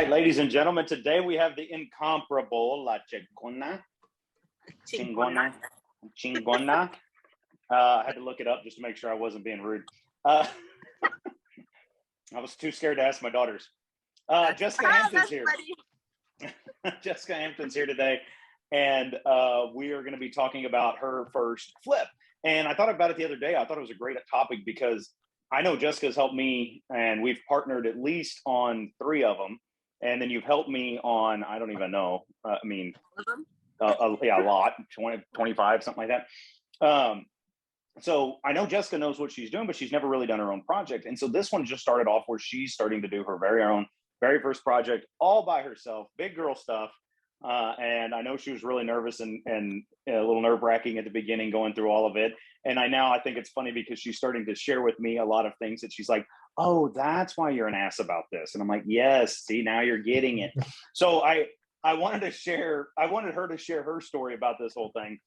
right, ladies and gentlemen, today we have the incomparable La Chingona. I had to look it up just to make sure I wasn't being rude. I was too scared to ask my daughters. Jessica Hampton's here. Jessica Hampton's here today, and we are going to be talking about her first flip. And I thought about it the other day. I thought it was a great topic because I know Jessica's helped me, and we've partnered at least on 3 of them. And then you've helped me on, I don't even know. A lot, 20, 25, something like that. So I know Jessica knows what she's doing, but she's never really done her own project. And so this one just started off where she's starting to do her very first project all by herself, big girl stuff. And I know she was really nervous and a little nerve-wracking at the beginning going through all of it. And I think it's funny because she's starting to share with me a lot of things that she's like, oh, that's why you're an ass about this. And I'm like, yes, see, now you're getting it. So I wanted her to share her story about this whole thing.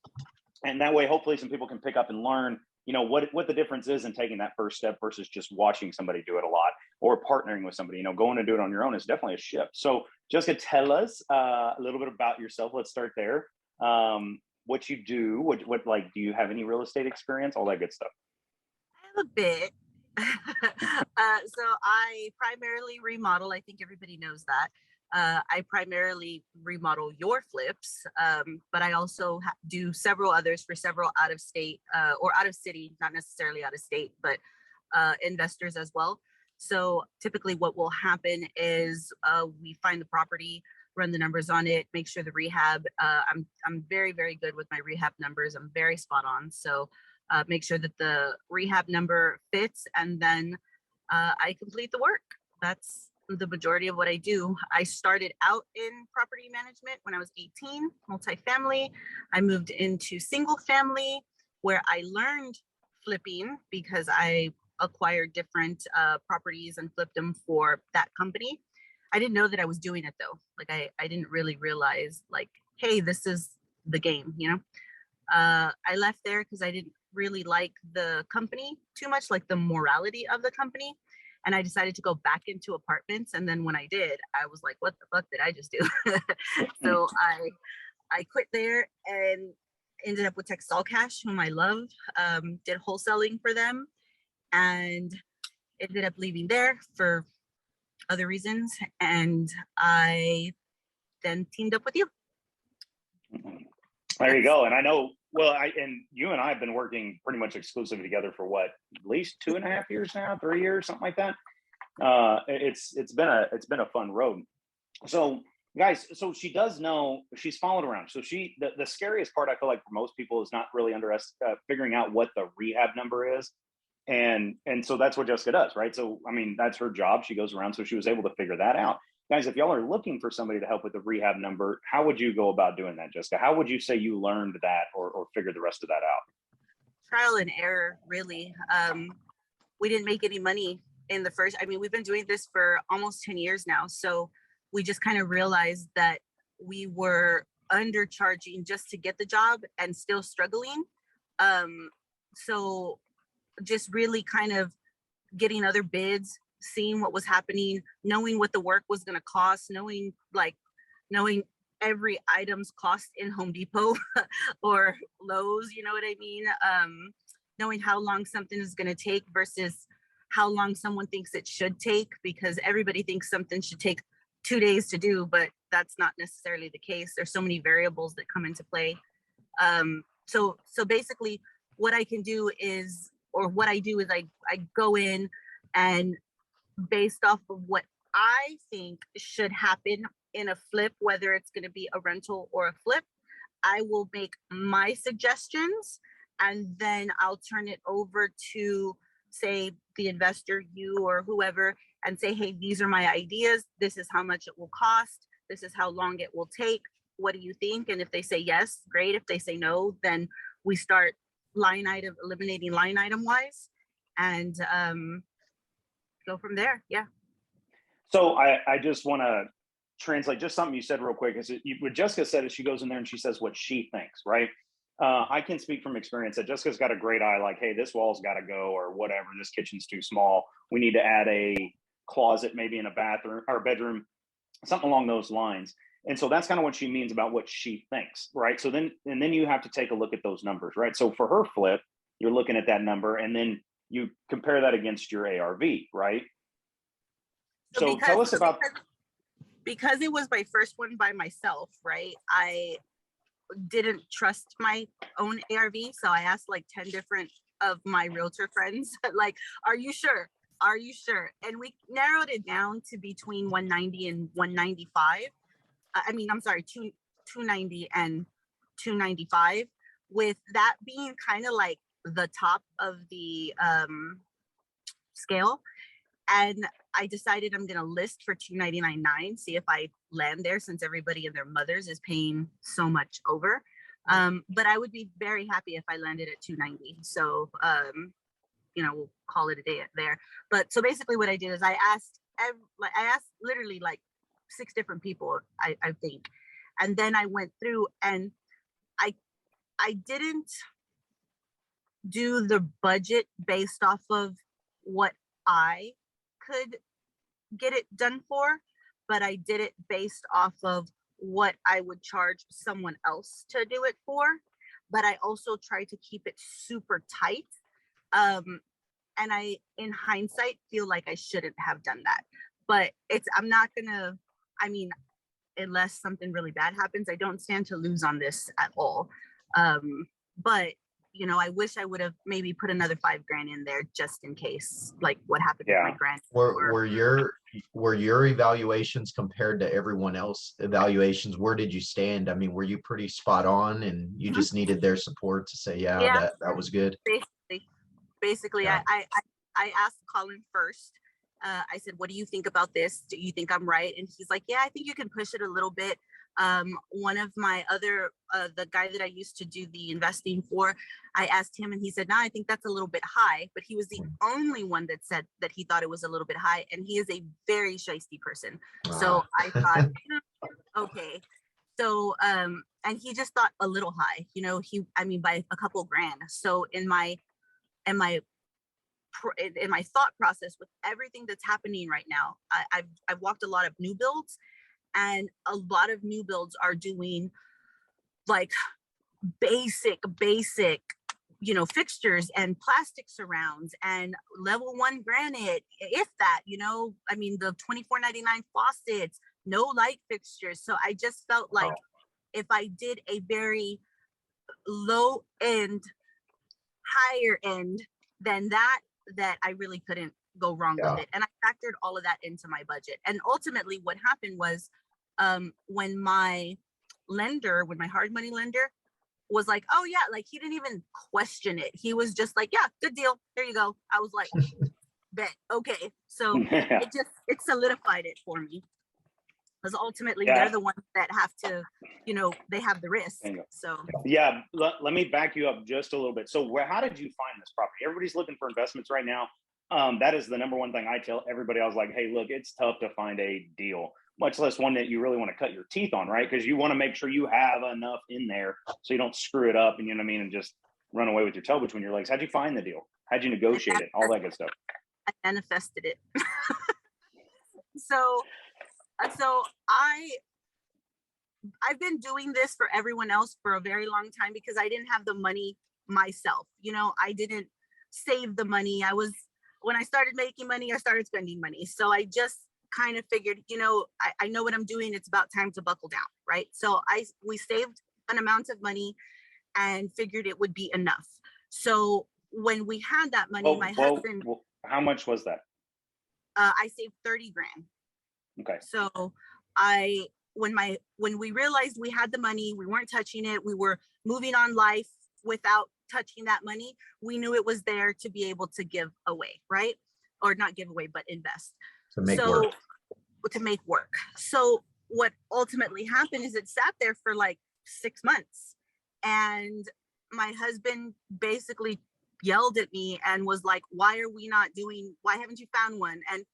And that way, hopefully some people can pick up and learn, what the difference is in taking that first step versus just watching somebody do it a lot or partnering with somebody. Going to do it on your own is definitely a shift. So Jessica, tell us a little bit about yourself. Let's start there. What you do, what do you have any real estate experience, all that good stuff? I have a bit. So I primarily remodel. I think everybody knows that. I primarily remodel your flips, but I also do several others for several out of state or out of city, not necessarily out of state, but investors as well. So typically what will happen is we find the property, run the numbers on it, make sure the rehab, I'm very, very good with my rehab numbers. I'm very spot on. So make sure that the rehab number fits, and then I complete the work. That's the majority of what I do. I started out in property management when I was 18, multifamily. I moved into single family where I learned flipping because I acquired different properties and flipped them for that company. I didn't know that I was doing it though. I didn't really realize hey, this is the game, I left there because I didn't really like the company too much, like the morality of the company. And I decided to go back into apartments. And then when I did, I was like, what the fuck did I just do? So I quit there and ended up with Textile Cash, whom I love, did wholesaling for them, and ended up leaving there for other reasons. And I then teamed up with you. There you go. And I know, and you and I have been working pretty much exclusively together for what, at least 2.5 years now, 3 years, something like that. It's been a fun road. So guys, so she does know, she's followed around. So the scariest part I feel like for most people is not really figuring out what the rehab number is. And so that's what Jessica does, right? So, that's her job. She goes around. So she was able to figure that out. Guys, if y'all are looking for somebody to help with the rehab number, how would you go about doing that, Jessica? How would you say you learned that or figured the rest of that out? Trial and error, really. We didn't make any money in the first. We've been doing this for almost 10 years now. So we just kind of realized that we were undercharging just to get the job and still struggling. So just really kind of getting other bids, seeing what was happening, knowing what the work was going to cost, knowing every item's cost in Home Depot or Lowe's, you know what I mean? Knowing how long something is going to take versus how long someone thinks it should take, because everybody thinks something should take 2 days to do, but that's not necessarily the case. There's so many variables that come into play. So basically what I do is I go in and based off of what I think should happen in a flip, whether it's going to be a rental or a flip, I will make my suggestions, and then I'll turn it over to, say, the investor, you or whoever, and say, hey, these are my ideas. This is how much it will cost. This is how long it will take. What do you think? And if they say yes, great. If they say no, then we start eliminating line item wise, and go from there. Yeah. So I just want to translate just something you said real quick. What Jessica said is she goes in there and she says what she thinks, right? I can speak from experience that Jessica's got a great eye, like, hey, this wall's got to go, or whatever, this kitchen's too small. We need to add a closet maybe in a bathroom or bedroom. something along those lines. And so that's kind of what she means about what she thinks, right? So then, and then you have to take a look at those numbers, right? So for her flip, you're looking at that number, and then you compare that against your ARV, right? So So tell us about. because it was my first one by myself, right? I didn't trust my own ARV, so I asked like 10 different of my realtor friends, like, are you sure? Are you sure? And we narrowed it down to between 190 and 195. I mean, I'm sorry, 290 and 295, with that being kind of like the top of the scale. And I decided I'm gonna list for 299.9, see if I land there, since everybody and their mothers is paying so much over. But I would be very happy if I landed at 290. So we'll call it a day there. But so basically what I did is I asked literally like 6 different people, I think. And then I went through and I didn't do the budget based off of what I could get it done for, but I did it based off of what I would charge someone else to do it for. But I also tried to keep it super tight. And I, in hindsight, feel like I shouldn't have done that. But I'm not gonna, I mean, unless something really bad happens, I don't stand to lose on this at all. But I wish I would have maybe put another $5,000 in there just in case, like what happened with my grant. Were your evaluations compared to everyone else evaluations? Where did you stand? I mean, were you pretty spot on, and you just needed their support to say, yeah. that was good? Basically, Yeah. I asked Colin first. I said, what do you think about this? Do you think I'm right? And he's like, yeah, I think you can push it a little bit. One of my other, the guy that I used to do the investing for, I asked him and he said, no, I think that's a little bit high, but he was the only one that said that he thought it was a little bit high. And he is a very shisty person. So I thought, okay. So, and he just thought a little high, by a couple grand. So in my thought process with everything that's happening right now, I've walked a lot of new builds, and a lot of new builds are doing like basic, fixtures and plastic surrounds and level 1 granite, if that, the $24.99 faucets, no light fixtures. So I just felt like if I did a very low end, higher end, then that I really couldn't go wrong with it. And I factored all of that into my budget. And ultimately what happened was, when my hard money lender was like, oh yeah, like he didn't even question it. He was just like, yeah, good deal. There you go. I was like, bet. Okay. So it solidified it for me. Because ultimately they're the ones that have to, they have the risk. So yeah, let me back you up just a little bit. So how did you find this property? Everybody's looking for investments right now. That is the number one thing I tell everybody. I was like, hey, look, it's tough to find a deal, much less one that you really want to cut your teeth on, right? Because you want to make sure you have enough in there so you don't screw it up, and and just run away with your tail between your legs. How'd you find the deal? How'd you negotiate it? All that good stuff. I manifested it. So I've been doing this for everyone else for a very long time because I didn't have the money myself. I didn't save the money. When I started making money, I started spending money. So I just kind of figured, I know what I'm doing. It's about time to buckle down, right? So we saved an amount of money and figured it would be enough. So when we had that money, my husband. How much was that? I saved $30,000. Okay. So when we realized we had the money, we weren't touching it, we were moving on life without touching that money, we knew it was there to be able to give away, right? Or not give away, but invest. To make work. So what ultimately happened is it sat there for like 6 months. And my husband basically yelled at me and was like, why haven't you found one? And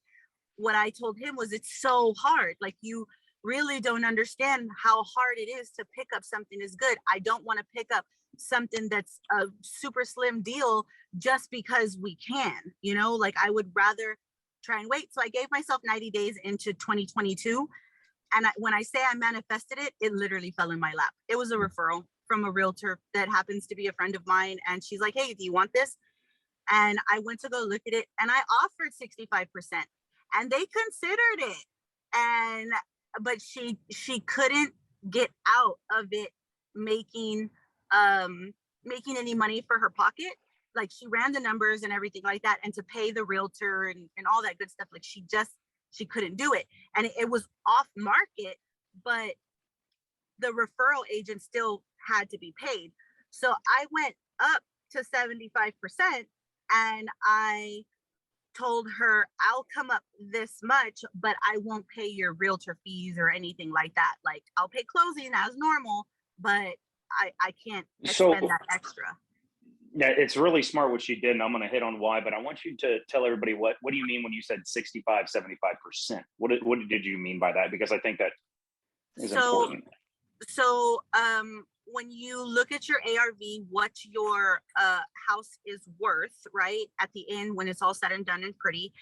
what I told him was, it's so hard. Like, you really don't understand how hard it is to pick up something as good. I don't want to pick up something that's a super slim deal just because we can, like I would rather try and wait. So I gave myself 90 days into 2022 And when I say I manifested it, it literally fell in my lap. It was a referral from a realtor that happens to be a friend of mine. And she's like, hey, do you want this? And I went to go look at it and I offered 65% and they considered it. And, but she couldn't get out of it making, making any money for her pocket. Like she ran the numbers and everything like that. And to pay the realtor and all that good stuff, like she couldn't do it. And it was off market, but the referral agent still had to be paid. So I went up to 75% and I told her, I'll come up this much, but I won't pay your realtor fees or anything like that. Like I'll pay closing as normal, but I can't So expend that extra. yeah, it's really smart what she did, and I'm going to hit on why. But I want you to tell everybody what do you mean when you said 65, 75%? What did you mean by that? Because I think that is important. So when you look at your ARV, what your house is worth, right? At the end, when it's all said and done and pretty,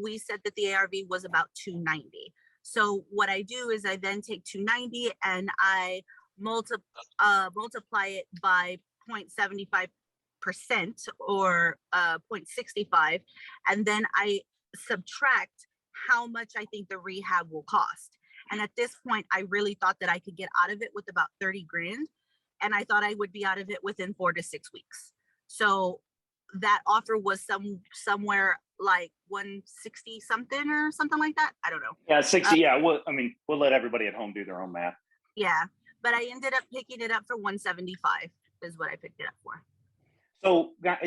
we said that the ARV was about 290. So what I do is I then take 290 and I multiply it by 0.75% or 0.65, and then I subtract how much I think the rehab will cost. And at this point, I really thought that I could get out of it with about 30 grand. And I thought I would be out of it within 4 to 6 weeks. So that offer was somewhere like 160 something or something like that. I don't know. Yeah, 60. Yeah. Well, I mean, we'll let everybody at home do their own math. Yeah. But I ended up picking it up for 175 is what I picked it up for.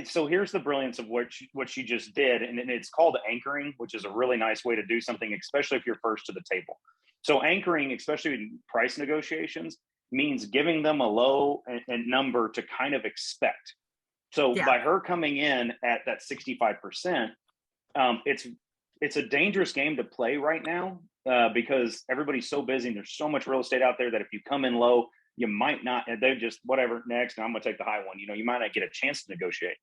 So here's the brilliance of what she just did. And it's called anchoring, which is a really nice way to do something, especially if you're first to the table. So anchoring, especially in price negotiations, means giving them a low number to kind of expect. So by her coming in at that 65%, it's a dangerous game to play right now because everybody's so busy and there's so much real estate out there that if you come in low, you might not, they just whatever next, and I'm going to take the high one. You might not get a chance to negotiate.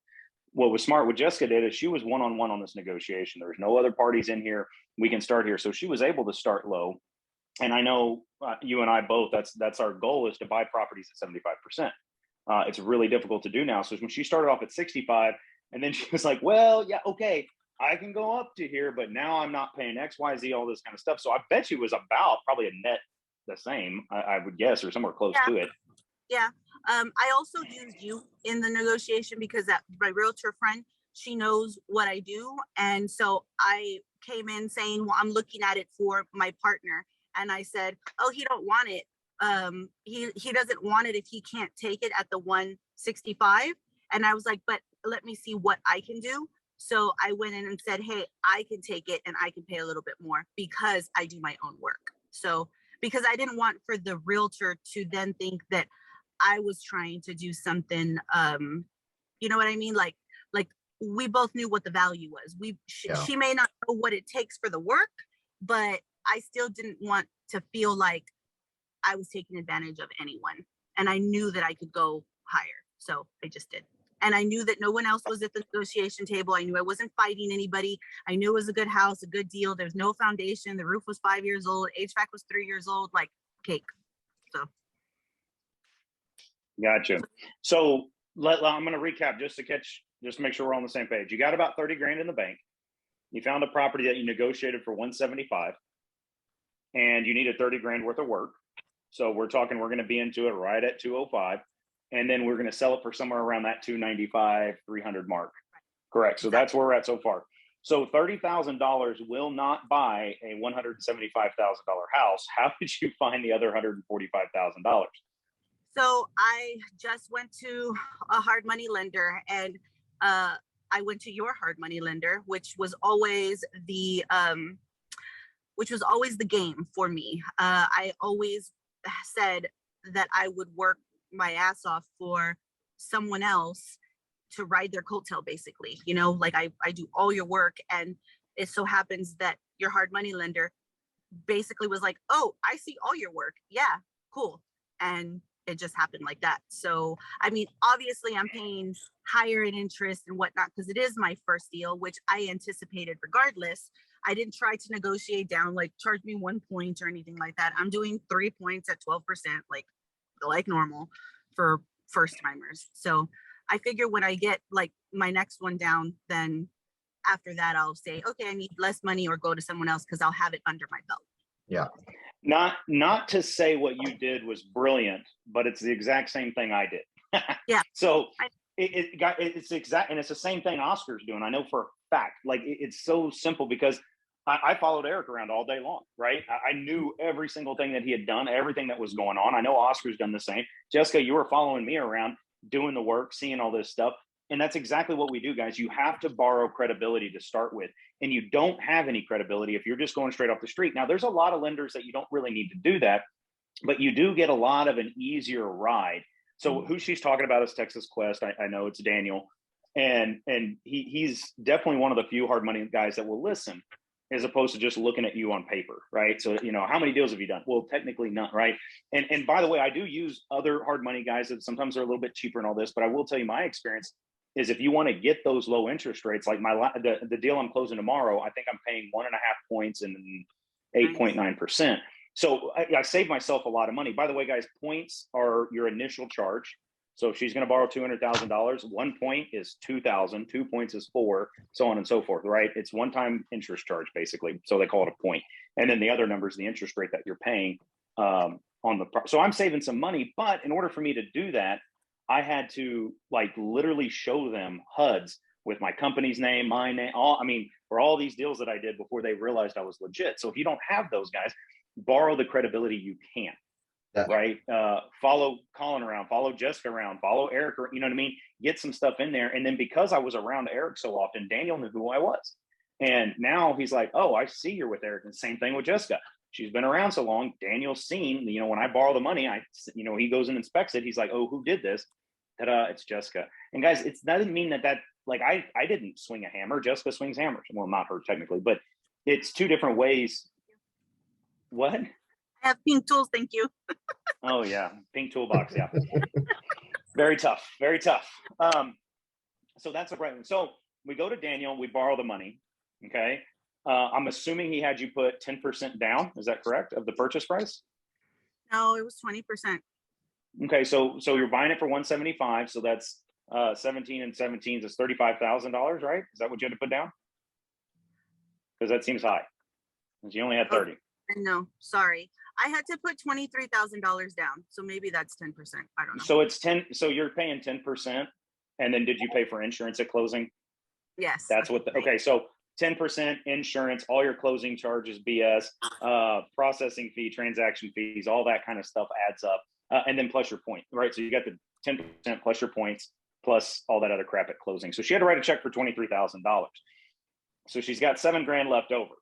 What was smart, what Jessica did is she was one-on-one on this negotiation. There's no other parties in here. We can start here. So she was able to start low. And I know you and I both, that's our goal, is to buy properties at 75%. It's really difficult to do now. So when she started off at 65, and then she was like, well, yeah, okay, I can go up to here, but now I'm not paying X, Y, Z, all this kind of stuff. So I bet she was about probably a net the same, I would guess, or somewhere close to it. Yeah. I also used you in the negotiation because that my realtor friend, she knows what I do. And so I came in saying, well, I'm looking at it for my partner. And I said, oh, he don't want it. He doesn't want it if he can't take it at the 165. And I was like, but let me see what I can do. So I went in and said, hey, I can take it and I can pay a little bit more because I do my own work. So because I didn't want for the realtor to then think that I was trying to do something, you know what I mean? Like we both knew what the value was. She may not know what it takes for the work, but I still didn't want to feel like I was taking advantage of anyone. And I knew that I could go higher. So I just did. And I knew that no one else was at the negotiation table. I knew I wasn't fighting anybody. I knew it was a good house, a good deal. There's no foundation. The roof was 5 years old. HVAC was 3 years old, like cake. So. Gotcha. So I'm going to recap just to make sure we're on the same page. You got about 30 grand in the bank. You found a property that you negotiated for 175 and you needed 30 grand worth of work. So we're going to be into it right at 205. And then we're going to sell it for somewhere around that 295, 300 mark. Correct. So that's where we're at so far. So $30,000 will not buy a $175,000 house. How did you find the other $145,000? So I just went to a hard money lender, and I went to your hard money lender, which was always the game for me. I always said that I would work my ass off for someone else to ride their coattail, basically. Like I do all your work, and it so happens that your hard money lender basically was like, oh, I see all your work. Yeah, cool. And it just happened like that. So, I mean, obviously I'm paying higher in interest and whatnot because it is my first deal, which I anticipated regardless. I didn't try to negotiate down, like charge me 1 point or anything like that. I'm doing 3 points at 12%, like normal for first timers. So I figure when I get like my next one down, then after that, I'll say, okay, I need less money or go to someone else because I'll have it under my belt. Yeah. Not to say what you did was brilliant, but it's the exact same thing I did. Yeah. So it's exact, and it's the same thing Oscar's doing. I know for a fact. Like it's so simple because I followed Eric around all day long, right? I knew every single thing that he had done, everything that was going on. I know Oscar's done the same. Jessica, you were following me around, doing the work, seeing all this stuff. And that's exactly what we do, guys. You have to borrow credibility to start with. And you don't have any credibility if you're just going straight off the street. Now, there's a lot of lenders that you don't really need to do that, but you do get a lot of an easier ride. So who she's talking about is Texas Quest. I know it's Daniel. And he's definitely one of the few hard money guys that will listen, as opposed to just looking at you on paper, right? So, how many deals have you done? Well, technically none, right? And by the way, I do use other hard money guys that sometimes are a little bit cheaper and all this, but I will tell you my experience is if you want to get those low interest rates, like the deal I'm closing tomorrow, I think I'm paying 1.5 points and 8.9%. So I saved myself a lot of money. By the way, guys, points are your initial charge. So if she's going to borrow $200,000, 1 point is 2,000, 2 points is 4, so on and so forth, right? It's one-time interest charge, basically. So they call it a point. And then the other number is the interest rate that you're paying on the. So I'm saving some money, but in order for me to do that, I had to literally show them HUDs with my company's name, my name, for all these deals that I did before they realized I was legit. So if you don't have those guys, borrow the credibility you can. Yeah. Right. Follow Colin around, follow Jessica around, follow Eric, you know what I mean? Get some stuff in there. And then because I was around Eric so often, Daniel knew who I was. And now he's like, oh, I see you're with Eric. And same thing with Jessica. She's been around so long. Daniel's seen, when I borrow the money, he goes and inspects it. He's like, oh, who did this? Ta-da, it's Jessica. And guys, it doesn't mean that I didn't swing a hammer. Jessica swings hammers. Well, not her technically, but it's two different ways. What? I have pink tools, thank you. Oh yeah, pink toolbox, yeah. Very tough, very tough. So that's a right one. So we go to Daniel, we borrow the money, okay? I'm assuming he had you put 10% down, is that correct, of the purchase price? No, it was 20%. Okay, so you're buying it for 175, so that's 17 and 17 is $35,000, right? Is that what you had to put down? Because that seems high. Because you only had 30. No, sorry. I had to put $23,000 down. So maybe that's 10%. I don't know. So it's 10. So you're paying 10%. And then did you pay for insurance at closing? Yes. That's what okay. So 10% insurance, all your closing charges, BS, processing fee, transaction fees, all that kind of stuff adds up. And then plus your point, right? So you got the 10% plus your points, plus all that other crap at closing. So she had to write a check for $23,000. So she's got $7,000 left over.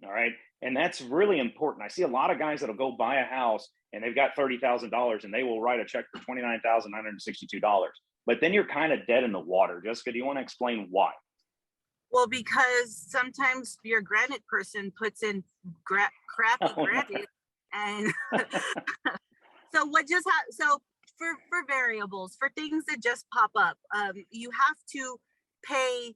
All right. And that's really important. I see a lot of guys that'll go buy a house and they've got $30,000 and they will write a check for $29,962. But then you're kind of dead in the water. Jessica, do you want to explain why? Well, because sometimes your granite person puts in crappy granite. And so what just happened? So for variables, for things that just pop up, you have to pay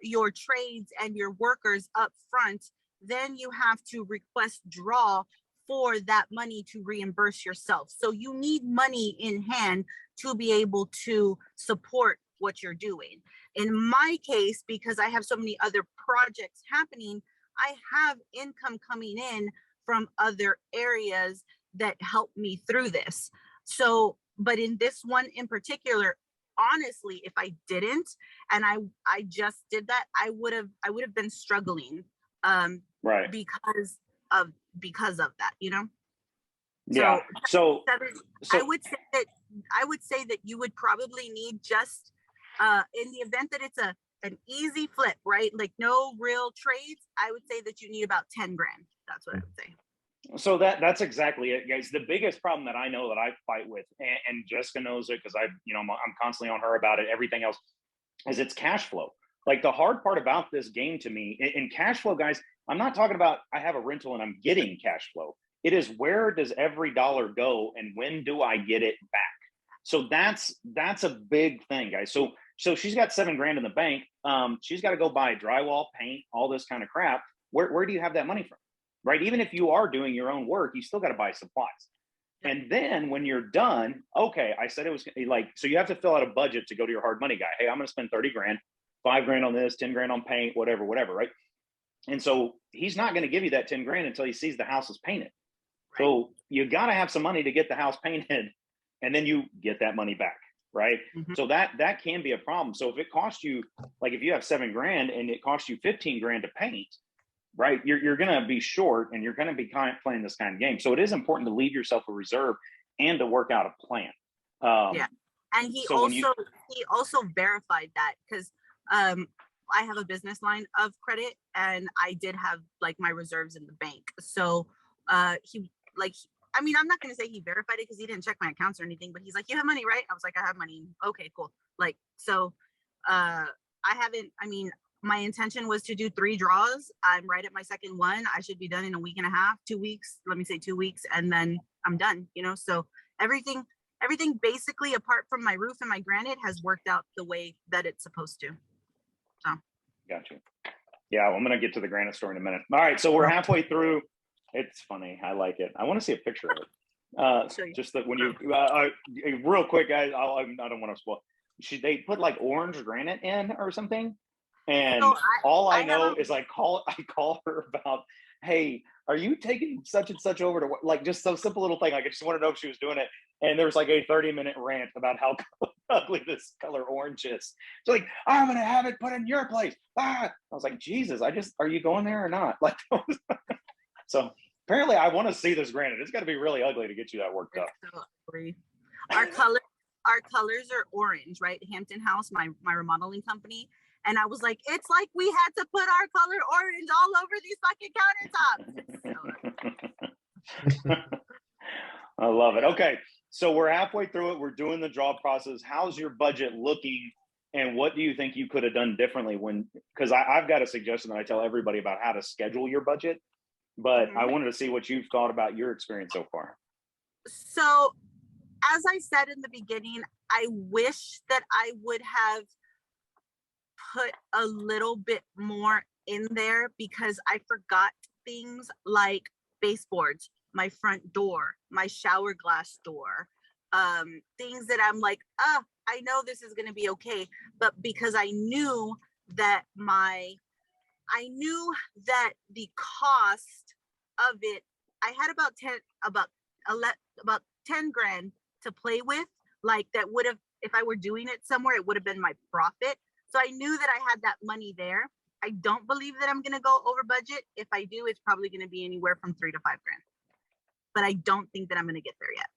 your trades and your workers up front. Then you have to request draw for that money to reimburse yourself. So you need money in hand to be able to support what you're doing. In my case, because I have so many other projects happening, I have income coming in from other areas that help me through this. So, but in this one in particular, honestly, if I didn't, and I just did that, I would have been struggling, right? Because of that, Yeah. So I would say that you would probably need just in the event that it's an easy flip, right? Like no real trades, I would say that you need about 10 grand. That's what I would say. So that's exactly it, guys. The biggest problem that I know that I fight with, and Jessica knows it because I'm constantly on her about it. Everything else is it's cash flow. Like the hard part about this game to me in cash flow, guys, I'm not talking about I have a rental and I'm getting cash flow. It is where does every dollar go and when do I get it back? So that's a big thing, guys. So So she's got 7 grand in the bank. She's got to go buy drywall, paint, all this kind of crap. Where do you have that money from? Right? Even if you are doing your own work, you still got to buy supplies. And then when you're done, okay, I said it was like, so you have to fill out a budget to go to your hard money guy. Hey, I'm going to spend 30 grand, 5 grand on this, 10 grand on paint, whatever, right? And so he's not going to give you that 10 grand until he sees the house is painted. Right. So you got to have some money to get the house painted, and then you get that money back. Right. Mm-hmm. So that can be a problem. So if it costs you, like if you have 7 grand and it costs you 15 grand to paint, right, you're going to be short, and you're going to be playing this kind of game. So it is important to leave yourself a reserve and to work out a plan. Yeah. And he also verified that, because I have a business line of credit, and I did have like my reserves in the bank. So I mean, I'm not going to say he verified it because he didn't check my accounts or anything, but he's like, you have money, right? I was like, I have money. Okay, cool. Like, so my intention was to do 3 draws. I'm right at my second one. I should be done in a week and a half, 2 weeks, let me say 2 weeks, and then I'm done, so everything basically apart from my roof and my granite has worked out the way that it's supposed to. So. Gotcha. Yeah, well, I'm going to get to the granite story in a minute. All right, so we're halfway through. It's funny. I like it. I want to see a picture of it. Just that when you, real quick, guys, I don't want to spoil. They put like orange granite in or something. And I know is I call her about, hey, are you taking such and such over to like just some simple little thing. Like I just want to know if she was doing it. And there was like a 30-minute rant about how ugly this color orange is. So like, I'm going to have it put in your place. I was like, Jesus, are you going there or not? Like, so apparently I want to see this granite. It's got to be really ugly to get you that worked up. So our colors are orange, right? Hampton House, my remodeling company. And I was like, it's like we had to put our color orange all over these fucking countertops. I love it. Okay. So we're halfway through it. We're doing the draw process. How's your budget looking? And what do you think you could have done differently because I've got a suggestion that I tell everybody about how to schedule your budget, but I wanted to see what you've thought about your experience so far. So as I said in the beginning, I wish that I would have put a little bit more in there because I forgot things like baseboards, my front door, my shower glass door, things that I'm like, I know this is going to be okay. But because I knew that the cost of it, I had about 10 grand to play with, like that would have, if I were doing it somewhere, it would have been my profit. So I knew that I had that money there. I don't believe that I'm going to go over budget. If I do, it's probably going to be anywhere from 3 to 5 grand. But I don't think that I'm going to get there yet.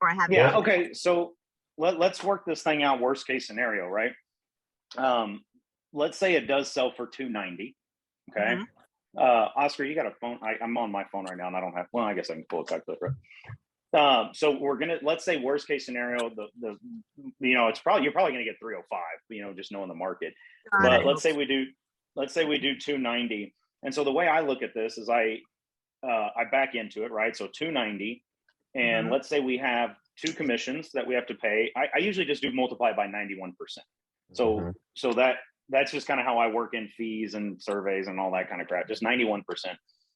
Or I haven't. Yeah. Okay. So let's work this thing out. Worst case scenario, right? Let's say it does sell for $290. Okay. Mm-hmm. Oscar, you got a phone? I'm on my phone right now, and I don't have. Well, I guess I can pull a calculator. So let's say worst case scenario, you're probably gonna get 305, just knowing the market. But let's say we do 290. And so the way I look at this is I back into it, right? So 290, and let's say we have 2 commissions that we have to pay. I usually just do multiply by 91%. So that's just kind of how I work in fees and surveys and all that kind of crap, just 91%.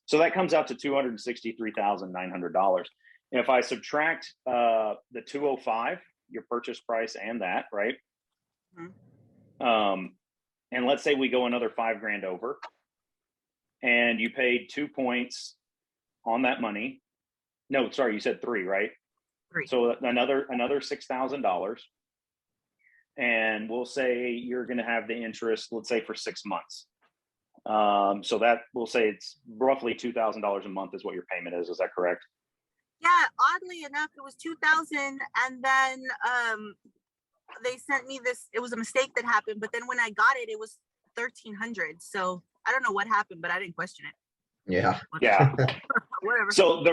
So that comes out to $263,900. And if I subtract the 205, your purchase price and that, right? Mm-hmm. And let's say we go another 5 grand over, and you paid 2 points on that money. No, sorry, you said 3, right? 3. So another $6,000, and we'll say you're going to have the interest, let's say for 6 months. So that we'll say it's roughly $2,000 a month is what your payment is. Is that correct? Yeah, oddly enough, it was 2,000, and then they sent me this. It was a mistake that happened, but then when I got it, it was 1,300. So I don't know what happened, but I didn't question it. Yeah. Whatever. So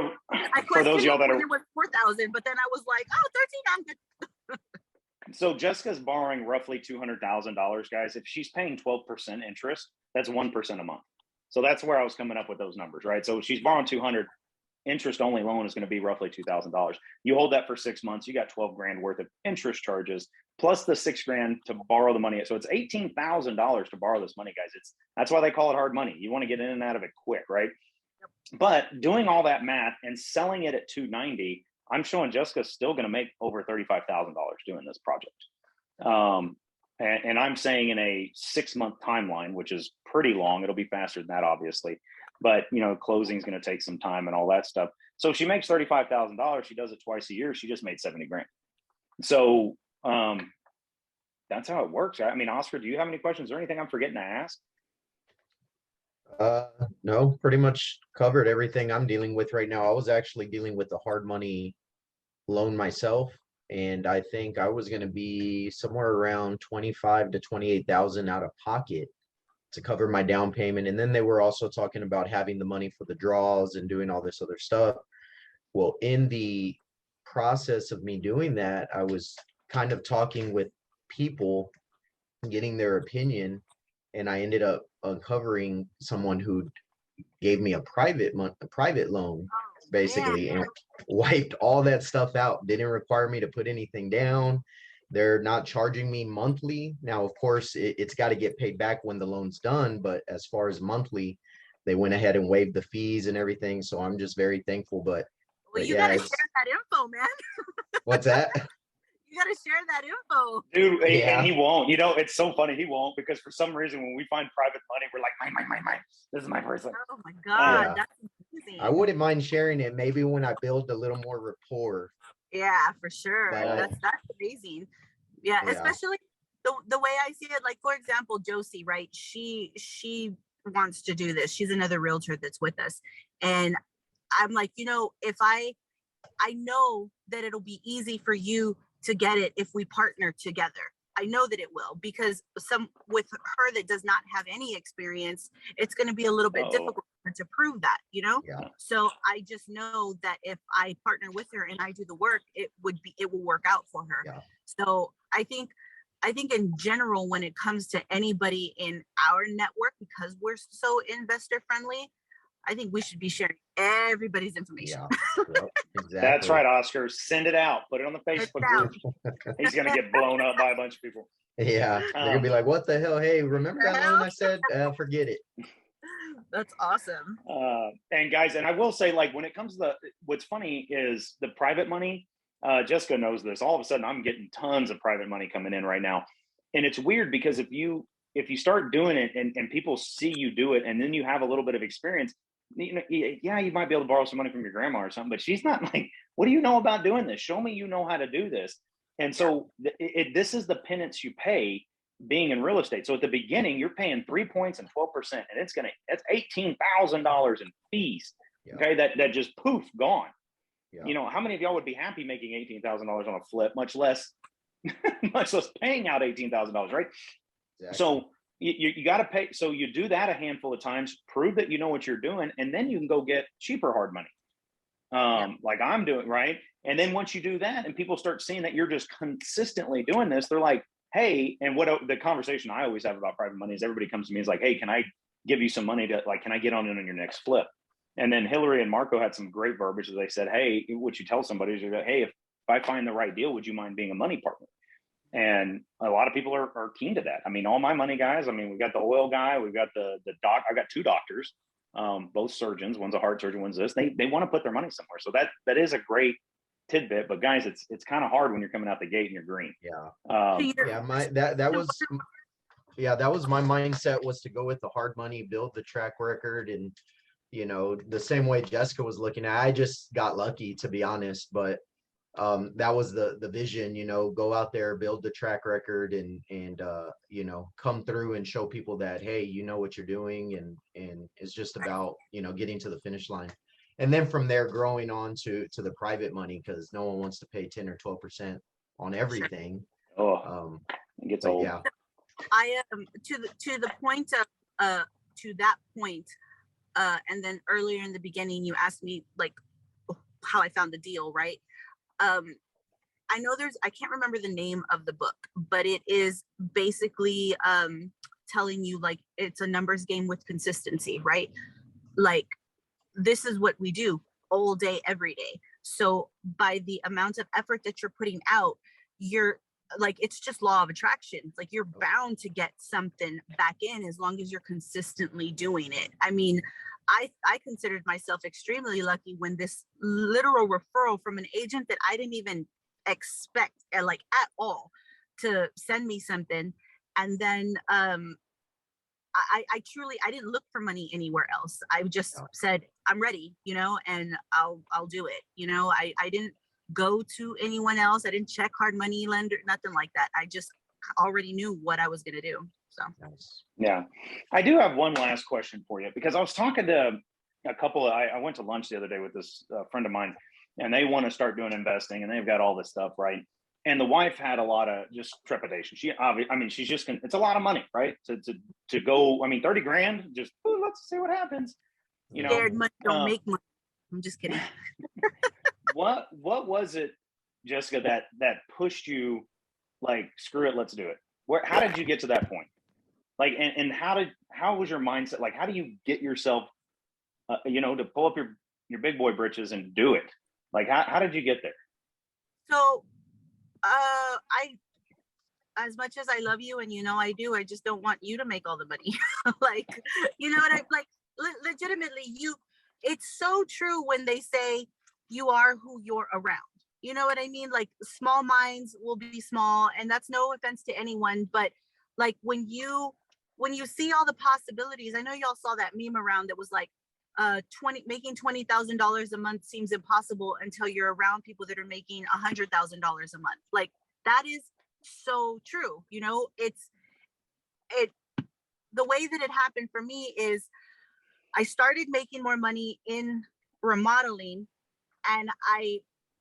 for those of y'all that are, it was 4,000, but then I was like, 13, I'm good. So Jessica's borrowing roughly $200,000, guys. If she's paying 12% interest, that's 1% a month. So that's where I was coming up with those numbers, right? So she's borrowing 200. interest only loan is going to be roughly $2,000. You hold that for 6 months, you got 12 grand worth of interest charges plus the 6 grand to borrow the money. So it's $18,000 to borrow this money, guys. That's why they call it hard money. You want to get in and out of it quick, right? But doing all that math and selling it at 290, I'm showing Jessica's still going to make over $35,000 doing this project. And I'm saying in a 6-month timeline, which is pretty long. It'll be faster than that, obviously. But, closing is going to take some time and all that stuff. So if she makes $35,000, she does it twice a year. She just made 70 grand. So that's how it works. I mean, Oscar, do you have any questions or anything I'm forgetting to ask? No, pretty much covered everything I'm dealing with right now. I was actually dealing with the hard money loan myself, and I think I was going to be somewhere around 25 to 28,000 out of pocket to cover my down payment. And then they were also talking about having the money for the draws and doing all this other stuff. Well, in the process of me doing that, I was kind of talking with people, getting their opinion, and I ended up uncovering someone who gave me a private loan, basically, and wiped all that stuff out. Didn't require me to put anything down. They're not charging me monthly. Now, of course, it's got to get paid back when the loan's done, but as far as monthly, they went ahead and waived the fees and everything. So I'm just very thankful. But you gotta share that info, man. What's that? You gotta share that info, dude. And he won't. It's so funny. He won't, because for some reason when we find private money, we're like, mine. This is my person. Oh my god, that's amazing. I wouldn't mind sharing it. Maybe when I build a little more rapport. Yeah, for sure. But, that's amazing. Yeah, especially the way I see it. Like, for example, Josie, right? She wants to do this. She's another realtor that's with us, and I'm like, if I know that it'll be easy for you to get it if we partner together. I know that it will, because with her that does not have any experience, it's going to be a little bit difficult to prove that, Yeah. So I just know that if I partner with her and I do the work, it will work out for her. Yeah. So I think in general, when it comes to anybody in our network, because we're so investor friendly, I think we should be sharing everybody's information. Yeah, exactly. That's right, Oscar. Send it out. Put it on the Facebook group. He's going to get blown up by a bunch of people. Yeah, they're going to be like, what the hell? Hey, remember that loan I said? Forget it. That's awesome. And guys, and I will say, like, when it comes to what's funny is the private money, Jessica knows this. All of a sudden, I'm getting tons of private money coming in right now. And it's weird, because if you start doing it and people see you do it, and then you have a little bit of experience, you might be able to borrow some money from your grandma or something, but she's not like, what do you know about doing this? Show me you know how to do this. And so this is the penance you pay being in real estate. So at the beginning, you're paying 3 points and 12%, and that's $18,000 in fees. Yeah. Okay. That just poof, gone. Yeah. How many of y'all would be happy making $18,000 on a flip, much less paying out $18,000, right? Exactly. So you got to pay. So you do that a handful of times, prove that you know what you're doing, and then you can go get cheaper hard money, like I'm doing, right? And then once you do that and people start seeing that you're just consistently doing this, they're like, hey, and what the conversation I always have about private money is, everybody comes to me and is like, hey, can I give you some money to, like, can I get on in on your next flip? And then Hillary and Marco had some great verbiage. They said, hey, what you tell somebody is, hey, if I find the right deal, would you mind being a money partner? And a lot of people are keen to that. I mean, all my money guys, I mean, we've got the oil guy, we've got the doc. I got 2 doctors, both surgeons. One's a heart surgeon, one's this. They want to put their money somewhere. So that is a great tidbit. But guys, it's kind of hard when you're coming out the gate and you're green. That was my mindset, was to go with the hard money, build the track record, and the same way Jessica was looking at. I just got lucky, to be honest, but that was the vision, go out there, build the track record, and come through and show people that, hey, you know what you're doing, and it's just about getting to the finish line. And then from there, growing on to the private money, because no one wants to pay 10 or 12% on everything. It gets old. Yeah, I am to the point of to that point, and then earlier in the beginning you asked me like how I found the deal, right? I know I can't remember the name of the book, but it is basically telling you, like, it's a numbers game with consistency, right? Like, this is what we do all day, every day. So by the amount of effort that you're putting out, you're like, it's just law of attraction. It's like you're bound to get something back in as long as you're consistently doing it. I mean, I considered myself extremely lucky when this literal referral from an agent that I didn't even expect like at all to send me something. And then I truly, I didn't look for money anywhere else. I just said, I'm ready, you know, and I'll do it. You know, I didn't go to anyone else. I didn't check hard money lender, nothing like that. I just already knew what I was going to do. So, Nice. Yeah. I do have one last question for you, because I was talking to a couple of, I went to lunch the other day with this friend of mine, and they want to start doing investing, and they've got all this stuff, right? And the wife had a lot of just trepidation. I mean, she's just, it's a lot of money, right? To go, I mean, 30 grand, just, ooh, let's see what happens. You know, scared money don't make money. I'm just kidding. what was it, Jessica, that pushed you like, screw it, let's do it? How did you get to that point? Like, and how was your mindset? Like, how do you get yourself, you know, to pull up your big boy britches and do it? Like, how did you get there? So, I, as much as I love you and you know I do, I just don't want you to make all the money. Like, you know what I like, legitimately, it's so true when they say you are who you're around. You know what I mean? Like, small minds will be small, and that's no offense to anyone, but like when you see all the possibilities, I know y'all saw that meme around that was like, making $20,000 a month seems impossible until you're around people that are making $100,000 a month. Like, that is so true. You know, the way that it happened for me is I started making more money in remodeling, and I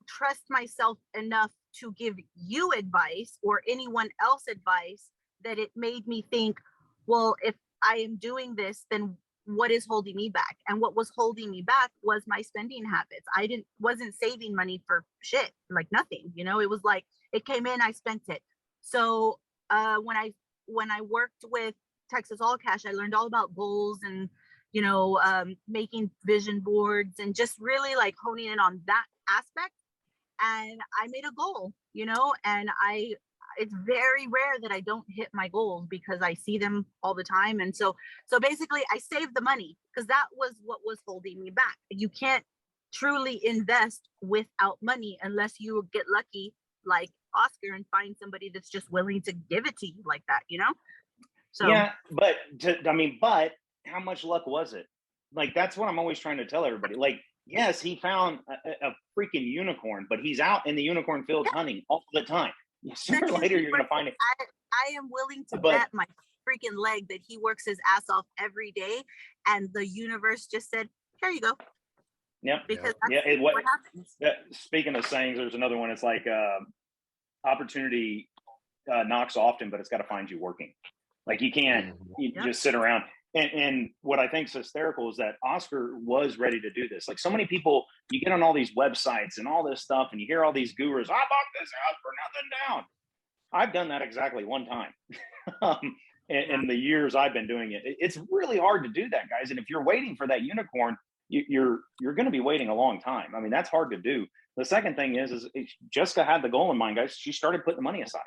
trust myself enough to give you advice or anyone else advice that it made me think, well, if I am doing this, then what is holding me back? And what was holding me back was my spending habits. Wasn't saving money for shit, like nothing, you know. It was like, it came in, I spent it. So when I worked with Texas All Cash, I learned all about goals and, you know, making vision boards and just really like honing in on that aspect. And I made a goal, you know, and it's very rare that I don't hit my goals because I see them all the time. And so basically I saved the money because that was what was holding me back. You can't truly invest without money unless you get lucky like Oscar and find somebody that's just willing to give it to you like that, you know? So Yeah, but but how much luck was it? Like, that's what I'm always trying to tell everybody. Like, yes, he found a freaking unicorn, but he's out in the unicorn fields hunting all the time. Sooner or later, you're going to find it. I am willing to But bet my freaking leg that he works his ass off every day, and the universe just said, "Here you go." Yep. Because Yeah. that's what happens. Speaking of sayings, there's another one. It's like opportunity knocks often, but it's got to find you working. Like, you can't just sit around. And what I think is hysterical is that Oscar was ready to do this. Like, so many people, you get on all these websites and all this stuff, and you hear all these gurus, I bought this house for nothing down. I've done that exactly one time. In the years I've been doing it, it's really hard to do that, guys. And if you're waiting for that unicorn, you're going to be waiting a long time. I mean, that's hard to do. The second thing is Jessica had the goal in mind, guys. She started putting the money aside.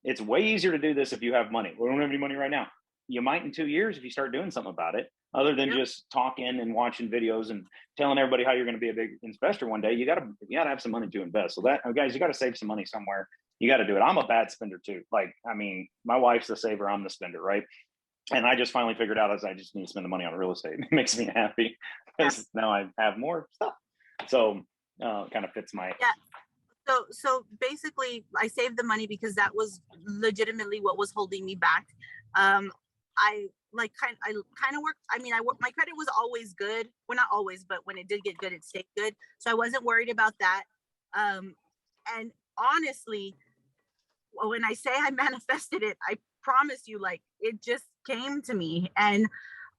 It's way easier to do this if you have money. We don't have any money right now. You might in 2 years if you start doing something about it, other than just talking and watching videos and telling everybody how you're going to be a big investor one day. You got to have some money to invest. So that, guys, you got to save some money somewhere. You got to do it. I'm a bad spender too. Like, I mean, my wife's the saver, I'm the spender, right? And I just finally figured out I just need to spend the money on real estate. It makes me happy because now I have more stuff. So kind of fits my. Yeah. So basically, I saved the money because that was legitimately what was holding me back. I kind of worked. I mean, my credit was always good. Well, not always, but when it did get good, it stayed good. So I wasn't worried about that. And honestly, when I say I manifested it, I promise you, like, it just came to me. And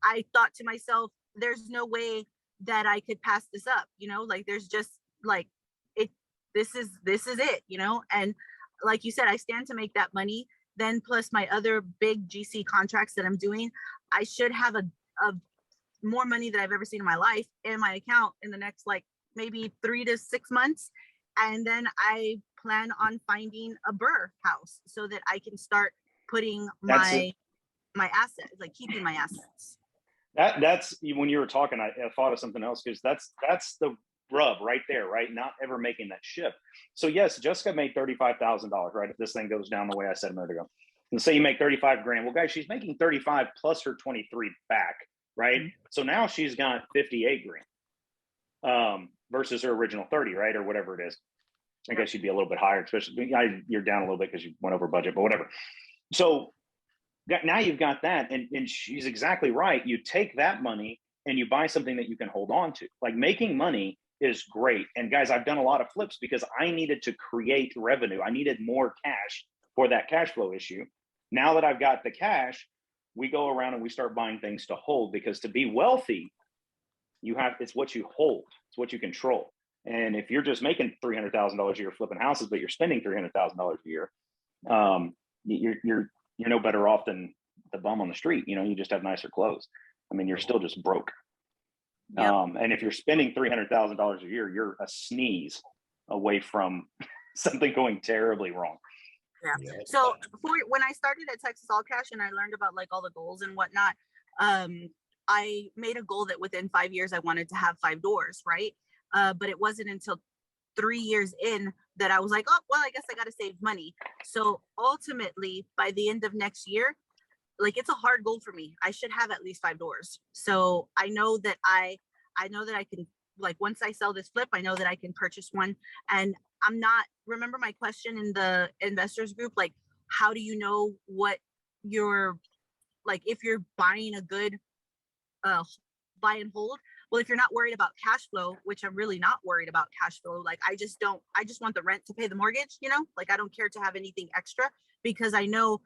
I thought to myself, there's no way that I could pass this up, you know, like, there's just like, this is it, you know? And like you said, I stand to make that money. Then plus my other big GC contracts that I'm doing, I should have a more money than I've ever seen in my life in my account in the next like maybe 3 to 6 months. And then I plan on finding a Burr house so that I can start putting That's my assets, like keeping my assets. that's when you were talking, I thought of something else, because that's the rub right there, right? Not ever making that shift. So yes, Jessica made $35,000, right? If this thing goes down the way I said a minute ago, and say you make 35 grand. Well, guys, she's making 35 plus her 23 back, right? Mhm. So now she's got 58 grand versus her original 30, right? Or whatever it is. I guess you'd be a little bit higher, especially you're down a little bit because you went over budget, but whatever. So now you've got that, and she's exactly right. You take that money and you buy something that you can hold on to. Like, making money is great. And guys, I've done a lot of flips because I needed to create revenue. I needed more cash for that cash flow issue. Now that I've got the cash, we go around and we start buying things to hold, because to be wealthy, it's what you hold, it's what you control. And if you're just making $300,000 a year flipping houses, but you're spending $300,000 a year, you're no better off than the bum on the street. You just have nicer clothes. I mean, you're still just broke. Yep. And if you're spending $300,000 a year, you're a sneeze away from something going terribly wrong. Yeah. So when I started at Texas All Cash and I learned about like all the goals and whatnot, I made a goal that within 5 years I wanted to have 5 doors, right? But it wasn't until 3 years in that I was like, oh, well, I guess I got to save money. So ultimately, by the end of next year, like, it's a hard goal for me. I should have at least 5 doors. So I know that I can, like, once I sell this flip, I know that I can purchase one. And I'm not, remember my question in the investors group, like, how do you know what you're, like, if you're buying a good buy and hold? Well, if you're not worried about cash flow, which I'm really not worried about cash flow, like, I just want the rent to pay the mortgage, like, I don't care to have anything extra, because I know,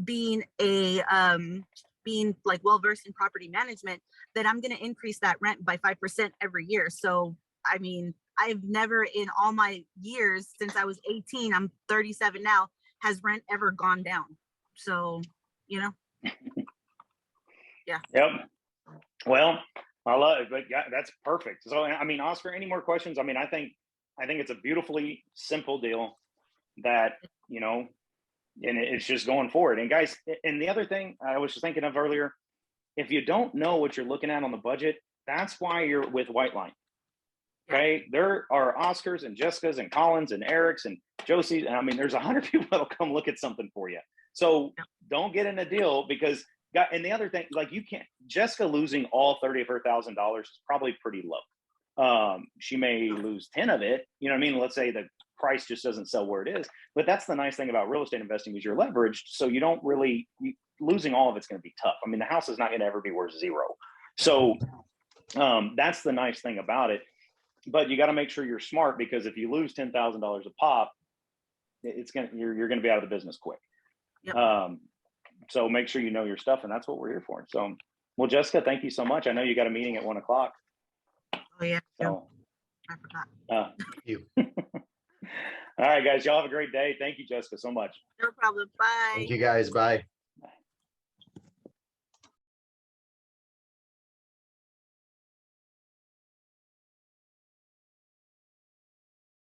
being like well versed in property management, that I'm going to increase that rent by 5% every year. So I mean, I've never in all my years since I was 18, I'm 37 now, has rent ever gone down. So yeah. Yep. Well, I love it, but yeah, that's perfect. So I mean, Oscar, any more questions? I mean, I think it's a beautifully simple deal that and it's just going forward. And guys, and the other thing I was just thinking of earlier, if you don't know what you're looking at on the budget, that's why you're with White Line. Okay. There are Oscars and Jessicas and Collins and Erics and Josie's. And I mean, there's 100 people that'll come look at something for you. So don't get in a deal, because, and the other thing, like, you can't, Jessica losing all 30 of her $1,000 is probably pretty low. She may lose 10 of it. You know what I mean? Let's say the price just doesn't sell where it is. But that's the nice thing about real estate investing, is you're leveraged. So you don't really, losing all of it's going to be tough. I mean, the house is not going to ever be worth zero. So that's the nice thing about it. But you got to make sure you're smart, because if you lose $10,000 a pop, you're going to be out of the business quick. Yep. So make sure you know your stuff, and that's what we're here for. So, well, Jessica, thank you so much. I know you got a meeting at 1:00. Oh yeah. So, I forgot. Thank you. All right, guys, y'all have a great day. Thank you, Jessica, so much. No problem. Bye. Thank you guys. Bye.